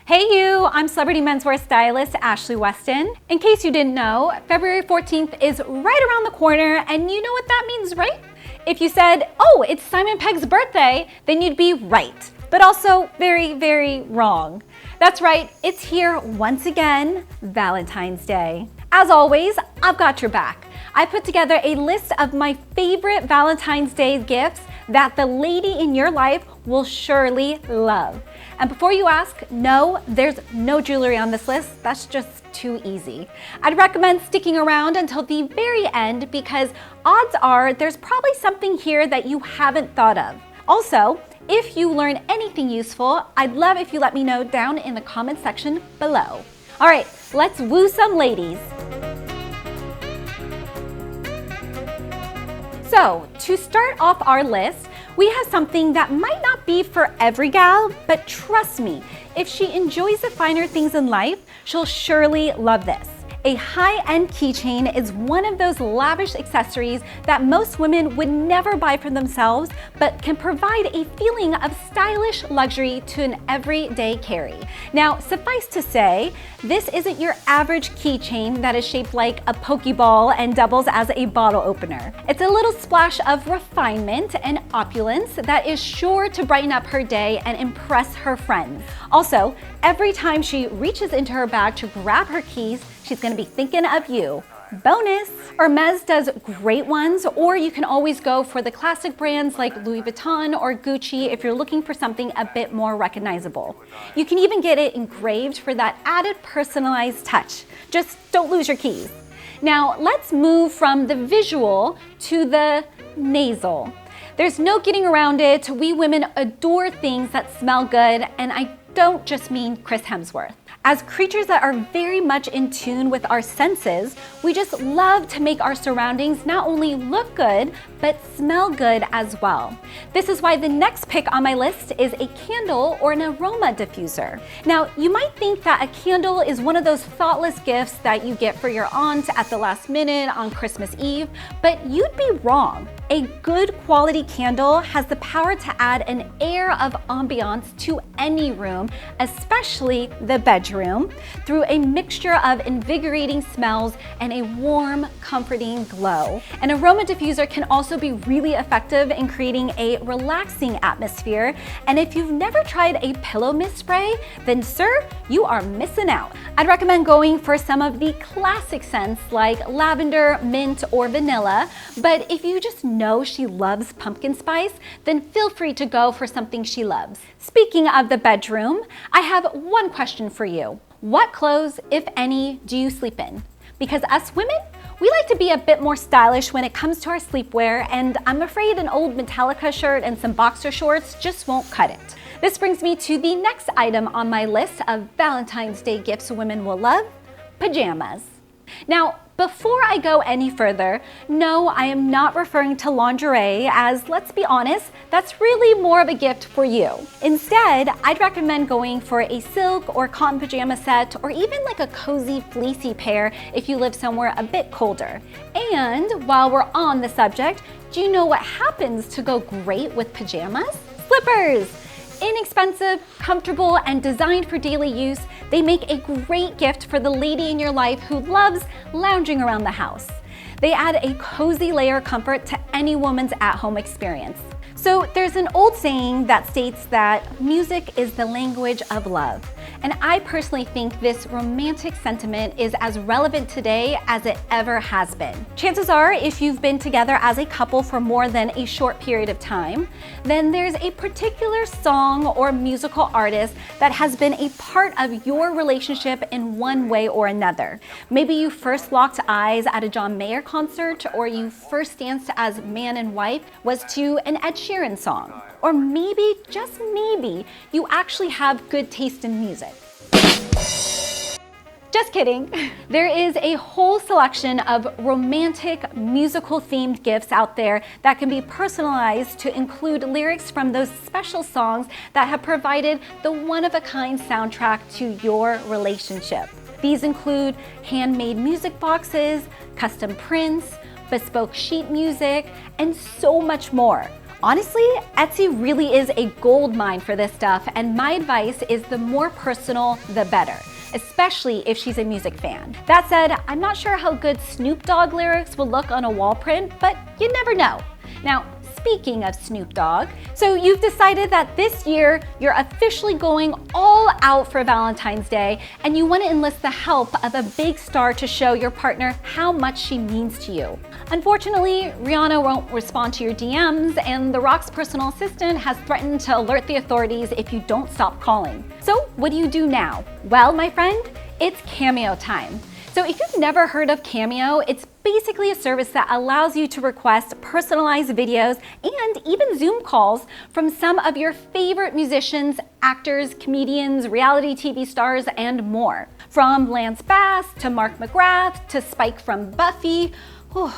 Hey you, I'm celebrity menswear stylist Ashley Weston. In case you didn't know, February 14th is right around the corner, and you know what that means, right? If you said, oh, it's Simon Pegg's birthday, then you'd be right, but also very, very wrong. That's right, it's here once again, Valentine's Day. As always, I've got your back. I put together a list of my favorite Valentine's Day gifts that the lady in your life will surely love. And before you ask, no, there's no jewelry on this list. That's just too easy. I'd recommend sticking around until the very end because odds are there's probably something here that you haven't thought of. Also, if you learn anything useful, I'd love if you let me know down in the comment section below. All right, let's woo some ladies. So, to start off our list, we have something that might not be for every gal, but trust me, if she enjoys the finer things in life, she'll surely love this. A high-end keychain is one of those lavish accessories that most women would never buy for themselves, but can provide a feeling of stylish luxury to an everyday carry. Now, suffice to say, this isn't your average keychain that is shaped like a Pokeball and doubles as a bottle opener. It's a little splash of refinement and opulence that is sure to brighten up her day and impress her friends. Also, every time she reaches into her bag to grab her keys, she's gonna be thinking of you. Bonus! Hermes does great ones, or you can always go for the classic brands like Louis Vuitton or Gucci if you're looking for something a bit more recognizable. You can even get it engraved for that added personalized touch. Just don't lose your keys. Now, let's move from the visual to the nasal. There's no getting around it. We women adore things that smell good, and I don't just mean Chris Hemsworth. As creatures that are very much in tune with our senses, we just love to make our surroundings not only look good, but smell good as well. This is why the next pick on my list is a candle or an aroma diffuser. Now, you might think that a candle is one of those thoughtless gifts that you get for your aunt at the last minute on Christmas Eve, but you'd be wrong. A good quality candle has the power to add an air of ambiance to any room, especially the bedroom, through a mixture of invigorating smells and a warm, comforting glow. An aroma diffuser can also be really effective in creating a relaxing atmosphere, and if you've never tried a pillow mist spray, then sir, you are missing out. I'd recommend going for some of the classic scents like lavender, mint, or vanilla, but if you just know she loves pumpkin spice, then feel free to go for something she loves. Speaking of the bedroom, I have one question for you. What clothes, if any, do you sleep in? Because us women, we like to be a bit more stylish when it comes to our sleepwear, and I'm afraid an old Metallica shirt and some boxer shorts just won't cut it. This brings me to the next item on my list of Valentine's Day gifts women will love, pajamas. Now, before I go any further, no, I am not referring to lingerie, as let's be honest, that's really more of a gift for you. Instead, I'd recommend going for a silk or cotton pajama set, or even like a cozy fleecy pair if you live somewhere a bit colder. And while we're on the subject, do you know what happens to go great with pajamas? Slippers! Inexpensive, comfortable, and designed for daily use, they make a great gift for the lady in your life who loves lounging around the house. They add a cozy layer of comfort to any woman's at-home experience. So there's an old saying that states that music is the language of love. And I personally think this romantic sentiment is as relevant today as it ever has been. Chances are, if you've been together as a couple for more than a short period of time, then there's a particular song or musical artist that has been a part of your relationship in one way or another. Maybe you first locked eyes at a John Mayer concert, or you first danced as man and wife was to an Ed Sheeran song. Or maybe, just maybe, you actually have good taste in music. Just kidding. There is a whole selection of romantic musical themed gifts out there that can be personalized to include lyrics from those special songs that have provided the one-of-a-kind soundtrack to your relationship. These include handmade music boxes, custom prints, bespoke sheet music, and so much more. Honestly, Etsy really is a gold mine for this stuff, and my advice is the more personal, the better, especially if she's a music fan. That said, I'm not sure how good Snoop Dogg lyrics will look on a wall print, but you never know. Now, speaking of Snoop Dogg, so you've decided that this year you're officially going all out for Valentine's Day, and you want to enlist the help of a big star to show your partner how much she means to you. Unfortunately, Rihanna won't respond to your DMs, and The Rock's personal assistant has threatened to alert the authorities if you don't stop calling. So what do you do now? Well, my friend, it's Cameo time. So if you've never heard of Cameo, it's basically a service that allows you to request personalized videos and even Zoom calls from some of your favorite musicians, actors, comedians, reality TV stars, and more. From Lance Bass to Mark McGrath to Spike from Buffy. Whew.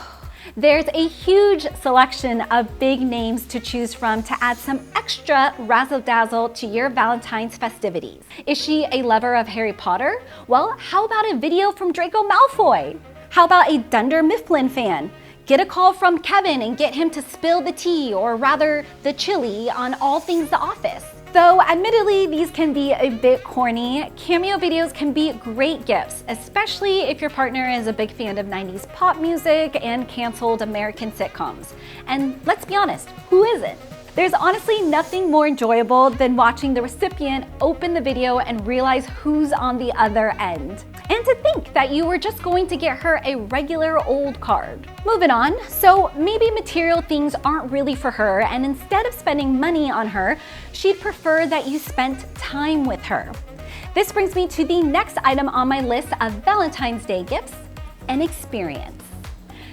There's a huge selection of big names to choose from to add some extra razzle-dazzle to your Valentine's festivities. Is she a lover of Harry Potter? Well, how about a video from Draco Malfoy? How about a Dunder Mifflin fan? Get a call from Kevin and get him to spill the tea, or rather the chili, on all things The Office. Though admittedly these can be a bit corny, Cameo videos can be great gifts, especially if your partner is a big fan of 90s pop music and canceled American sitcoms. And let's be honest, who isn't? There's honestly nothing more enjoyable than watching the recipient open the video and realize who's on the other end. And to think that you were just going to get her a regular old card. Moving on, so maybe material things aren't really for her, and instead of spending money on her, she'd prefer that you spent time with her. This brings me to the next item on my list of Valentine's Day gifts, an experience.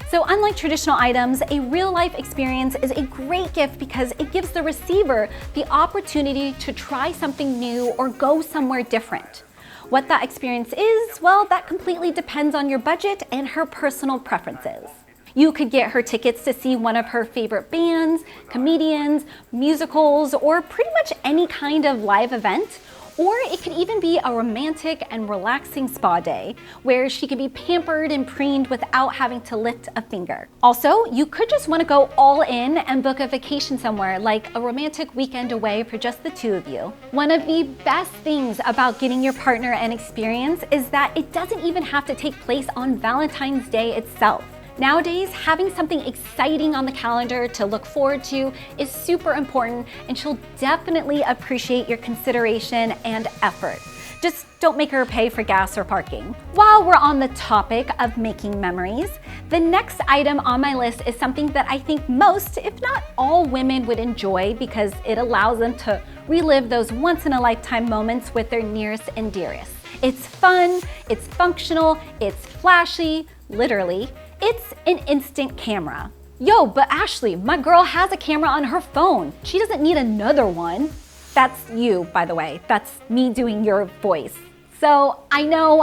So unlike traditional items, a real-life experience is a great gift because it gives the receiver the opportunity to try something new or go somewhere different. What that experience is, well, that completely depends on your budget and her personal preferences. You could get her tickets to see one of her favorite bands, comedians, musicals, or pretty much any kind of live event. Or it could even be a romantic and relaxing spa day where she could be pampered and preened without having to lift a finger. Also, you could just want to go all in and book a vacation somewhere, like a romantic weekend away for just the two of you. One of the best things about getting your partner an experience is that it doesn't even have to take place on Valentine's Day itself. Nowadays, having something exciting on the calendar to look forward to is super important, and she'll definitely appreciate your consideration and effort. Just don't make her pay for gas or parking. While we're on the topic of making memories, the next item on my list is something that I think most, if not all, women would enjoy because it allows them to relive those once-in-a-lifetime moments with their nearest and dearest. It's fun, it's functional, it's flashy, literally. It's an instant camera. Yo, but Ashley, my girl has a camera on her phone. She doesn't need another one. That's you, by the way. That's me doing your voice. So I know,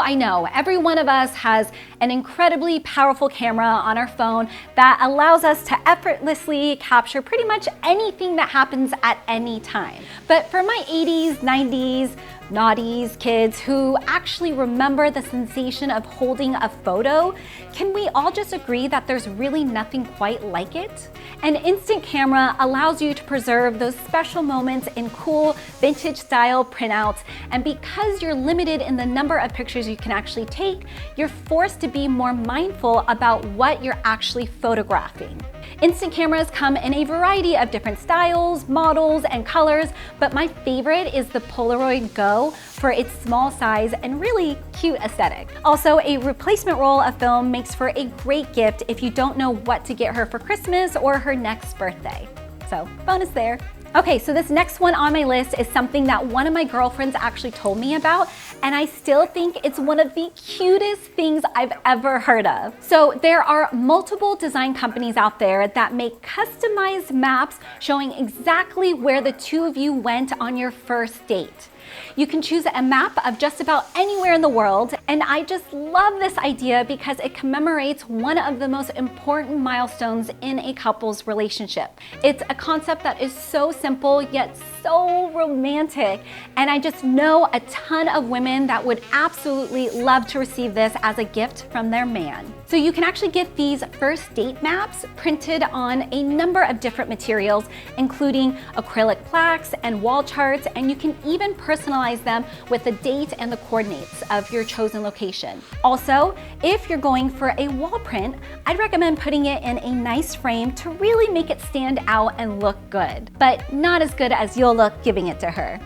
every one of us has an incredibly powerful camera on our phone that allows us to effortlessly capture pretty much anything that happens at any time. But for my 80s, 90s, naughties kids who actually remember the sensation of holding a photo, can we all just agree that there's really nothing quite like it? An instant camera allows you to preserve those special moments in cool vintage style printouts, and because you're limited in the number of pictures you can actually take, you're forced to be more mindful about what you're actually photographing. Instant cameras come in a variety of different styles, models, and colors, but my favorite is the Polaroid Go for its small size and really cute aesthetic. Also, a replacement roll of film makes for a great gift if you don't know what to get her for Christmas or her next birthday. So, bonus there. Okay, so this next one on my list is something that one of my girlfriends actually told me about, and I still think it's one of the cutest things I've ever heard of. So there are multiple design companies out there that make customized maps showing exactly where the two of you went on your first date. You can choose a map of just about anywhere in the world, and I just love this idea because it commemorates one of the most important milestones in a couple's relationship. It's a concept that is so simple yet so romantic. And I just know a ton of women that would absolutely love to receive this as a gift from their man. So you can actually get these first date maps printed on a number of different materials, including acrylic plaques and wall charts, and you can even personalize them with the date and the coordinates of your chosen location. Also, if you're going for a wall print, I'd recommend putting it in a nice frame to really make it stand out and look good, but not as good as you'll look giving it to her.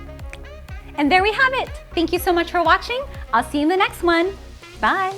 And there we have it. Thank you so much for watching. I'll see you in the next one. Bye.